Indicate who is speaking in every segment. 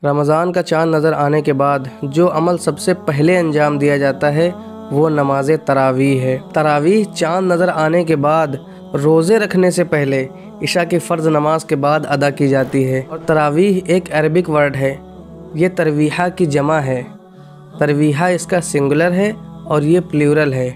Speaker 1: रमज़ान का चाँद नज़र आने के बाद जो अमल सबसे पहले अंजाम दिया जाता है वो नमाज तरावीह है। तरावीह चाँद नज़र आने के बाद रोज़े रखने से पहले इशा की फ़र्ज़ नमाज के बाद अदा की जाती है। और तरावीह एक अरबिक वर्ड है, ये तरवीहा की जमा है। तरवीहा इसका सिंगुलर है और ये प्लूरल है।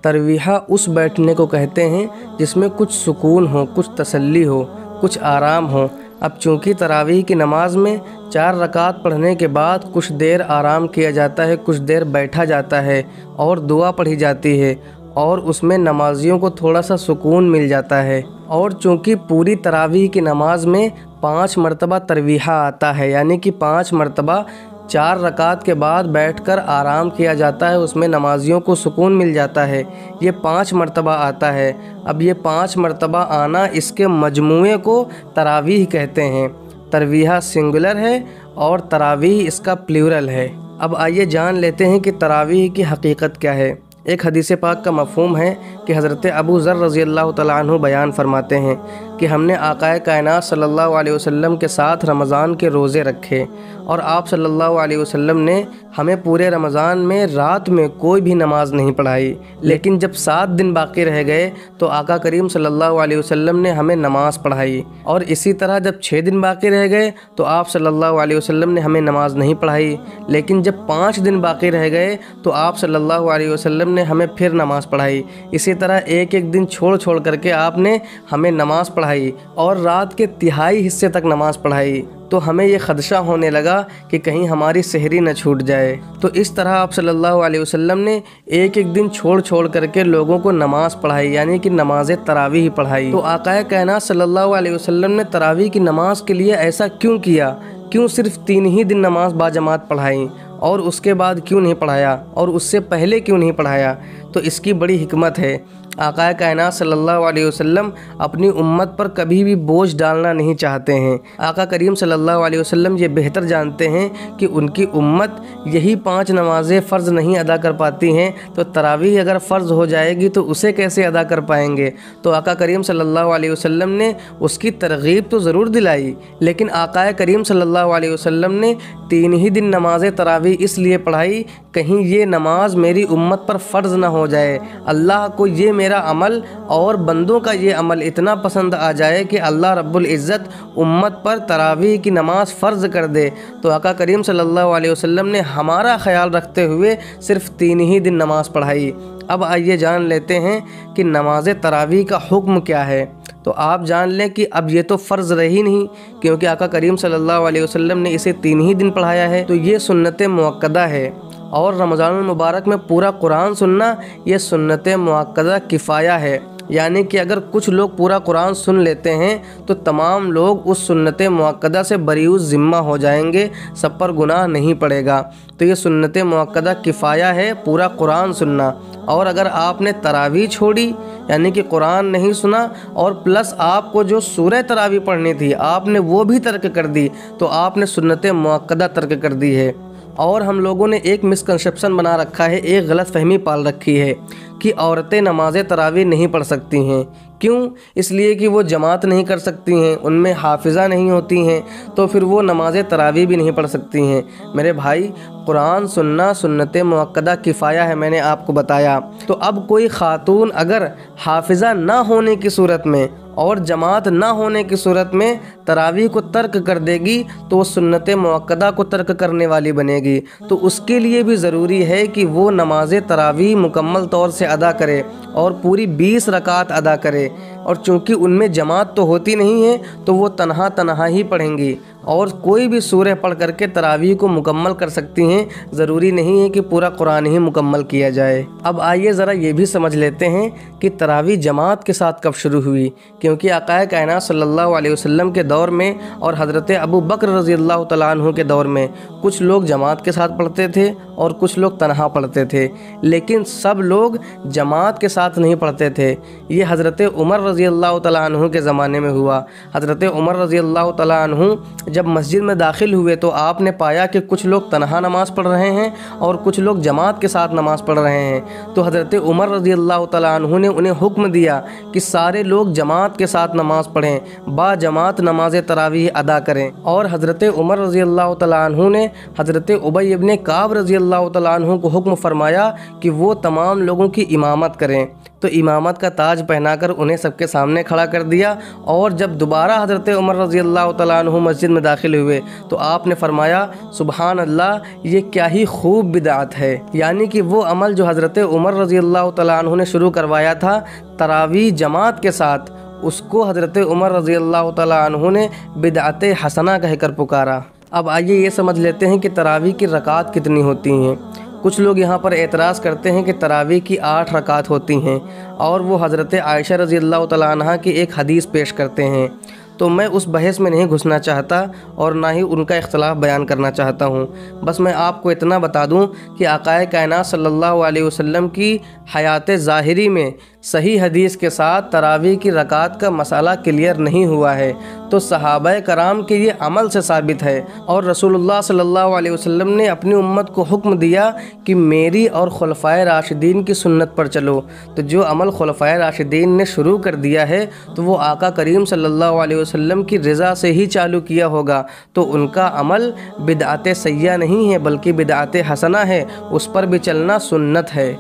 Speaker 1: तरवीहा उस बैठने को कहते हैं जिसमें कुछ सुकून हो, कुछ तसल्ली हो, कुछ आराम हो। अब चूँकि तरावीह की नमाज में 4 रकात पढ़ने के बाद कुछ देर आराम किया जाता है, कुछ देर बैठा जाता है और दुआ पढ़ी जाती है और उसमें नमाजियों को थोड़ा सा सुकून मिल जाता है। और चूँकि पूरी तरावीह की नमाज में 5 मरतबा तरवीहा आता है, यानी कि 5 मरतबा 4 रकात के बाद बैठकर आराम किया जाता है, उसमें नमाजियों को सुकून मिल जाता है। ये 5 मरतबा आता है। अब ये 5 मरतबा आना, इसके मजमूए को तरावीह कहते हैं। तरवीहा सिंगुलर है और तरावीह इसका प्लूरल है। अब आइए जान लेते हैं कि तरावीह की हकीकत क्या है। एक हदीस पाक का मफ़हूम है कि हज़रत अबू ज़र रज़ी अल्लाह तआला अन्हु बयान फरमाते हैं कि हमने आक़ाए कायनात सल्लल्लाहु अलैहि वसल्लम के साथ रमज़ान के रोज़े रखे और आप सल्लल्लाहु अलैहि वसल्लम ने हमें पूरे रमज़ान में रात में कोई भी नमाज नहीं पढ़ाई। लेकिन जब 7 दिन बाकी रह गए तो आका करीम सल्लल्लाहु अलैहि वसल्लम ने हमें नमाज़ पढ़ाई। और इसी तरह जब 6 दिन बाकी रह गए तो आप सल्लल्लाहु अलैहि वसल्लम ने हमें नमाज़ नहीं पढ़ाई। लेकिन जब 5 दिन बाकी रह गए तो आप सल्लल्लाहु अलैहि वसल्लम ने हमें फिर नमाज़ पढ़ाई। इसी तरह एक एक दिन छोड़ छोड़ करके आपने हमें नमाज़ पढ़ाई और रात के तिहाई हिस्से तक नमाज़ पढ़ाई। तो हमें ये ख़दशा होने लगा कि कहीं हमारी सहरी न छूट जाए। तो इस तरह आप सल्लल्लाहु अलैहि वसल्लम ने एक एक दिन छोड़ छोड़ करके लोगों को नमाज़ पढ़ाई, यानी कि नमाज तरावीह पढ़ाई। तो आक़ाए कायनात सल्लल्लाहु अलैहि वसल्लम ने तरावीह की नमाज के लिए ऐसा क्यों किया? क्यों सिर्फ 3 ही दिन नमाज बाजमात पढ़ाई और उसके बाद क्यों नहीं पढ़ाया और उससे पहले क्यों नहीं पढ़ाया? तो इसकी बड़ी हिकमत है। आक़ाए कायनात सल्लल्लाहु अलैहि वसल्लम अपनी उम्मत पर कभी भी बोझ डालना नहीं चाहते हैं। आका करीम सल्लल्लाहु अलैहि वसल्लम ये बेहतर जानते हैं कि उनकी उम्मत यही 5 नमाज़ें फ़र्ज़ नहीं अदा कर पाती हैं, तो तरावीह अगर फ़र्ज़ हो जाएगी तो उसे कैसे अदा कर पाएंगे? तो आका करीम सल्लल्लाहु अलैहि वसल्लम ने उसकी तरगीब तो ज़रूर दिलाई, लेकिन आक़ाए करीम सल्लल्लाहु अलैहि वसल्लम ने 3 ही दिन नमाज तरावीह इसलिए पढ़ाई कहीं ये नमाज मेरी उम्मत पर फ़र्ज़ ना हो जाए। अल्लाह को ये मेरा अमल और बंदों का ये अमल इतना पसंद आ जाए कि अल्लाह रब्बुल इज़्ज़त उम्मत पर तरावीह की नमाज फ़र्ज़ कर दे। तो आका करीम सल्लल्लाहु अलैहि वसल्लम ने हमारा ख्याल रखते हुए सिर्फ 3 ही दिन नमाज पढ़ाई। अब आइए जान लेते हैं कि नमाज तरावीह का हुक्म क्या है। तो आप जान लें कि अब ये तो फ़र्ज़ रही नहीं, क्योंकि आका करीम सल्लल्लाहु अलैहि वसल्लम ने इसे 3 ही दिन पढ़ाया है, तो ये सुन्नत मुअक्कदा है। और रमज़ानुल मुबारक में पूरा कुरान सुनना ये सुन्नत मुअक्कदा किफ़ाया है, यानी कि अगर कुछ लोग पूरा कुरान सुन लेते हैं तो तमाम लोग उस सुन्नत मुअक्कदा से बरीउ ज़िम्मा हो जाएंगे, सब पर गुनाह नहीं पड़ेगा। तो ये सुन्नत मुअक्कदा किफ़ाया है पूरा कुरान सुनना। और अगर आपने तरावीह छोड़ी, यानी कि कुरान नहीं सुना और प्लस आपको जो सूरह तरावीह पढ़नी थी आपने वो भी तर्क कर दी, तो आपने सुन्नत मुअक्कदा तर्क कर दी है। और हम लोगों ने एक मिसकंसेप्शन बना रखा है, एक गलत फहमी पाल रखी है कि औरतें नमाज तरावीह नहीं पढ़ सकती हैं। क्यों? इसलिए कि वो जमात नहीं कर सकती हैं, उनमें हाफिज़ा नहीं होती हैं, तो फिर वो नमाज तरावीह भी नहीं पढ़ सकती हैं। मेरे भाई, कुरान सुनना सुन्नत मुअक्कदा किफ़ाया है, मैंने आपको बताया। तो अब कोई ख़ातून अगर हाफिज़ा ना होने की सूरत में और जमात ना होने की सूरत में तरावीह को तर्क कर देगी तो वो सुन्नत मुअक्कदा को तर्क करने वाली बनेगी। तो उसके लिए भी ज़रूरी है कि वो नमाज तरावीह मुकम्मल तौर से अदा करे और पूरी 20 रकात अदा करे। और चूँकि उनमें जमात तो होती नहीं है तो वो तन्हा तन्हा ही पढ़ेंगी और कोई भी सूरह पढ़ करके तरावीह को मुकम्मल कर सकती हैं। ज़रूरी नहीं है कि पूरा कुरान ही मुकम्मल किया जाए। अब आइए ज़रा ये भी समझ लेते हैं कि तरावीह जमात के साथ कब शुरू हुई, क्योंकि आक़ाए कायनात सल्लल्लाहु अलैहि वसल्लम के दौर में और हज़रत अबू बकर रज़ी अल्लाह तआला अन्हु के दौर में कुछ लोग जमात के साथ पढ़ते थे और कुछ लोग तन्हा पढ़ते थे, लेकिन सब लोग जमात के साथ नहीं पढ़ते थे। ये हज़रत उमर रज़ी अल्लाह तआला अन्हु के ज़माने में हुआ। हज़रत उमर रज़ी अल्लाह तआला अन्हु जब मस्जिद में दाखिल हुए तो आपने पाया कि कुछ लोग तनहा नमाज़ पढ़ रहे हैं और कुछ लोग जमात के साथ नमाज़ पढ़ रहे हैं। तो हज़रत उमर रज़ी अल्लाह तआला अन्हु ने उन्हें हुक्म दिया कि सारे लोग जमात के साथ नमाज़ पढ़ें, बा जमात नमाज तरावीह अदा करें। और हज़रत उमर रज़ी अल्लाह तआला अन्हु ने हज़रत उबई इब्न काब रज़ी अल्लाह तआला अन्हु को हुक्म फरमाया कि वो तमाम लोगों की इमामत करें। तो इमामत का ताज पहनाकर उन्हें सबके सामने खड़ा कर दिया। और जब दोबारा हज़रत उमर रज़ी अल्लाह तआला अन्हु मस्जिद में दाखिल हुए तो आपने फरमाया, सुबहान अल्लाह, ये क्या ही खूब बिदअत है। यानी कि वो अमल जो हज़रत उमर रज़ी अल्लाह तआला अन्हु ने शुरू करवाया था तरावी जमात के साथ, उसको हज़रत उमर रज़ी अल्लाह तआला अन्हु ने बिदअत हसना कहकर पुकारा। अब आइए ये समझ लेते हैं कि तरावी की रकात कितनी होती हैं। कुछ लोग यहाँ पर एतराज़ करते हैं कि तरावी की 8 रकात होती हैं और वो हज़रत आयशा रज़ी अल्लाह तआला अन्हा की एक हदीस पेश करते हैं। तो मैं उस बहस में नहीं घुसना चाहता और ना ही उनका इख्तलाफ बयान करना चाहता हूँ। बस मैं आपको इतना बता दूँ कि आक़ाए कायनात सल्लल्लाहु अलैहि वसल्लम की हयात ज़ाहिरी में सही हदीस के साथ तरावी की रकात का मसाला क्लियर नहीं हुआ है, तो सहाबाए कराम के ये अमल से साबित है। और रसूलुल्लाह सल्लल्लाहु अलैहि वसल्लम ने अपनी उम्मत को हुक्म दिया कि मेरी और खुलफ़ाए राशिदीन की सुन्नत पर चलो। तो जो अमल खुलफ़ाए राशिदीन ने शुरू कर दिया है तो वो आका करीम सल्लल्लाहु अलैहि वसल्लम की रज़ा से ही चालू किया होगा, तो उनका अमल बिदअत सय्या नहीं है बल्कि बिदअत हसना है, उस पर भी चलना सुन्नत है।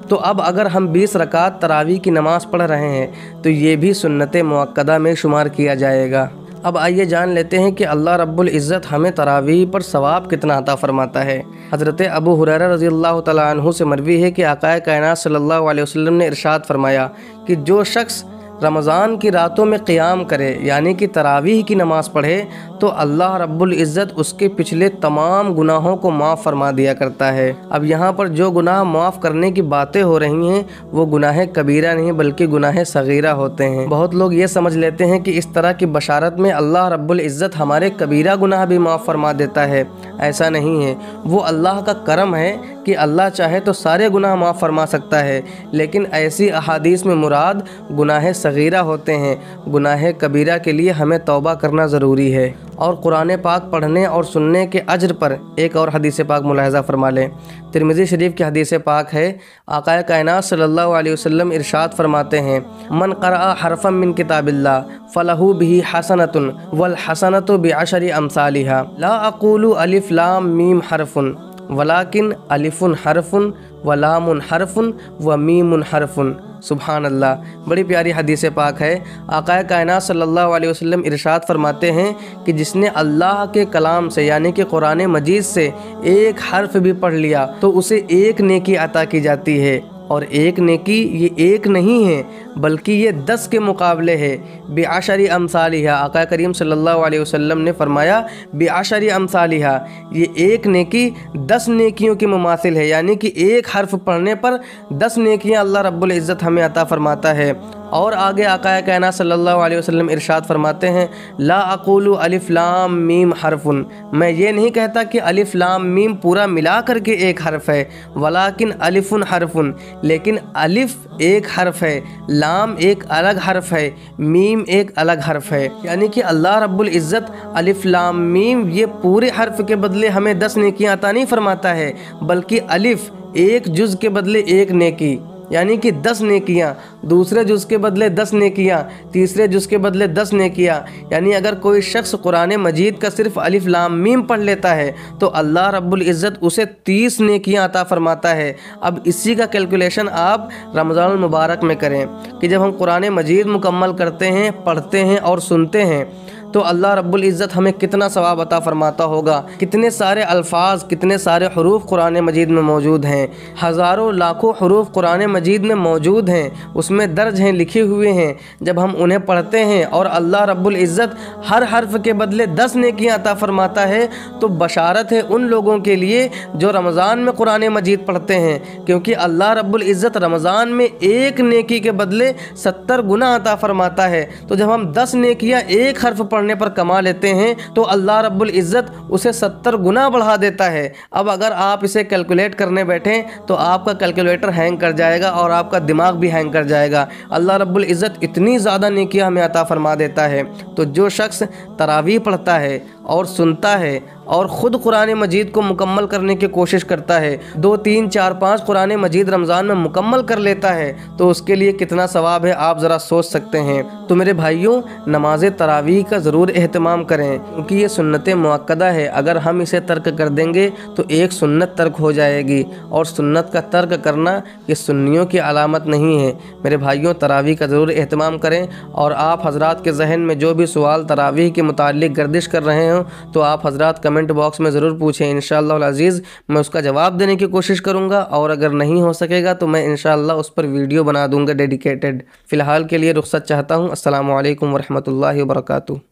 Speaker 1: तो अब अगर हम 20 रकात तरावी की नमाज़ पढ़ रहे हैं तो ये भी सुन्नत मुअक्कदा में शुमार किया जाएगा। अब आइए जान लेते हैं कि अल्लाह रब्बुल इज़्ज़त हमें तरावी पर सवाब कितना अता फ़रमाता है। हज़रत अबू हुरैरा रज़ी अल्लाह तआला अन्हु से मरवी है कि आक़ाए कायनात सल्लल्लाहु अलैहि वसल्लम ने इरशाद फरमाया कि जो शख्स रमज़ान की रातों में क़ियाम करे यानी कि तरावीह की नमाज़ पढ़े तो अल्लाह रब्बुल इज़्ज़त उसके पिछले तमाम गुनाहों को माफ़ फरमा दिया करता है। अब यहाँ पर जो गुनाह माफ़ करने की बातें हो रही हैं वो गुनाह कबीरा नहीं बल्कि गुनाह सगीरा होते हैं। बहुत लोग ये समझ लेते हैं कि इस तरह की बशारत में अल्लाह रब्बुल इज़्ज़त हमारे कबीरा गुनाह भी माफ़ फरमा देता है। ऐसा नहीं है, वो अल्लाह का करम है कि अल्लाह चाहे तो सारे गुनाह माफ़ फरमा सकता है, लेकिन ऐसी अहादीस में मुराद गुनाह सगीरा होते हैं। गुनाह कबीरा के लिए हमें तौबा करना ज़रूरी है। और कुरान पाक पढ़ने और सुनने के अज्र पर एक और हदीस पाक मुलाहज़ा फरमा लें। तिरमिज़ी शरीफ की हदीस पाक है, आक़ाए कायनात सल्लल्लाहु अलैहि वसल्लम इरशाद फरमाते हैं, मन क़रअ हरफ़म मिन किताबिल्लाह फ़लहु बिही हसनतुन वल हसनतु बिअशरि अमसालिहा ला अक़ूलु अलिफ लाम मीम हरफ़ुन वलाकिन अलिफ़ुन हरफ़ुन व लामुन हरफ़ुन व मीमुन हरफ़ुन। सुभान अल्लाह, बड़ी प्यारी हदीस पाक है। आक़ाए कायनात सल्लल्लाहु अलैहि वसल्लम इरशाद फरमाते हैं कि जिसने अल्लाह के कलाम से यानी कि कुरान मजीद से एक हर्फ भी पढ़ लिया तो उसे एक नेकी अता की जाती है। और एक नेकी ये एक नहीं है बल्कि ये 10 के मुकाबले है। बेआशरी अमसालिहा, आका करीम सल्लल्लाहु अलैहि वसल्लम ने फरमाया बेआशरी अमसालिहा, ये एक नेकी 10 नेकियों के मुमासिल है, यानी कि एक हर्फ पढ़ने पर 10 नेकियां अल्लाह रब्बुल इज़्ज़त हमें अता फरमाता है। और आगे आका कायनात सल्लल्लाहु अलैहि वसल्लम इरशाद फरमाते हैं, ला अक़ूलु अलिफ लाम मीम हरफ़ुन, मैं ये नहीं कहता कि अलिफ लाम मीम पूरा मिला करके एक हर्फ है, वलाकिन अलिफ़ुन हरफ़ुन, लेकिन अलिफ एक हर्फ है, लाम एक अलग हर्फ है, मीम एक अलग हर्फ है। यानी कि अल्लाह रब्बुल इज़्ज़त अलिफ लाम मीम ये पूरे हर्फ के बदले हमें 10 नेकियां अता नहीं फरमाता है, बल्कि अलिफ एक जुज़ के बदले एक नेकी, यानी कि 10 नेकियां, दूसरे जुज़ के बदले 10 नेकियां, तीसरे जुज़ के बदले 10 नेकियां। यानी अगर कोई शख्स कुरान मजीद का सिर्फ अलिफ लाम मीम पढ़ लेता है तो अल्लाह रब्बुल इज़्ज़त उसे 30 नेकियां अता फरमाता है। अब इसी का कैलकुलेशन आप रमज़ानुल मुबारक में करें कि जब हम कुरान मजीद मुकम्मल करते हैं, पढ़ते हैं और सुनते हैं तो अल्लाह रब्बुल इज़्ज़त हमें कितना सवाब अता फरमाता होगा। कितने सारे अल्फाज, कितने सारे हुरूफ कुरान मजीद में मौजूद हैं, हज़ारों लाखों हुरूफ कुरान मजीद में मौजूद हैं, उसमें दर्ज हैं, लिखे हुए हैं। जब हम उन्हें पढ़ते हैं और अल्लाह रब्बुल इज़्ज़त हर हर्फ के बदले 10 नेकियां अता फरमाता है तो बशारत है उन लोगों के लिए जो रमज़ान में कुरान मजीद पढ़ते हैं, क्योंकि अल्लाह रब्बुल इज़्ज़त रमज़ान में एक नेकी के बदले 70 गुना अता फरमाता है। तो जब हम 10 नेकियां एक हर्फ पढ़ने पर कमा लेते हैं तो अल्लाह रब्बुल इज़्ज़त उसे 70 गुना बढ़ा देता है। अब अगर आप इसे कैलकुलेट करने बैठें तो आपका कैलकुलेटर हैंग कर जाएगा और आपका दिमाग भी हैंग कर जाएगा। अल्लाह रब्बुल इज़्ज़त इतनी ज़्यादा नेकियां हमें अता फरमा देता है। तो जो शख्स तरावीह पढ़ता है और सुनता है और ख़ुद कुरान मजीद को मुकम्मल करने की कोशिश करता है, 2, 3, 4, 5 कुरान मजीद रमज़ान में मुकम्मल कर लेता है, तो उसके लिए कितना सवाब है आप ज़रा सोच सकते हैं। तो मेरे भाइयों, नमाज तरावीह का ज़रूर एहतमाम करें, क्योंकि ये सुन्नत मुअक्कदा है। अगर हम इसे तर्क कर देंगे तो एक सुन्नत तर्क हो जाएगी, और सुन्नत का तर्क करना ये सुन्नियों की अलामत नहीं है। मेरे भाइयों, तरावीह का ज़रूर एहतमाम करें। और आप हज़रात के जहन में जो भी सवाल तरावीह के मुताल्लिक़ गर्दिश कर रहे हो तो आप हज़रात कमेंट बॉक्स में ज़रूर पूछें। इंशाअल्लाह अज़ीज़ मैं उसका जवाब देने की कोशिश करूँगा, और अगर नहीं हो सकेगा तो मैं इंशाअल्लाह उस पर वीडियो बना दूँगा डेडिकेटेड। फ़िलहाल के लिए रुख़्सत चाहता हूँ। अस्सलामु अलैकुम वरहमतुल्लाहि वबरकातुहू।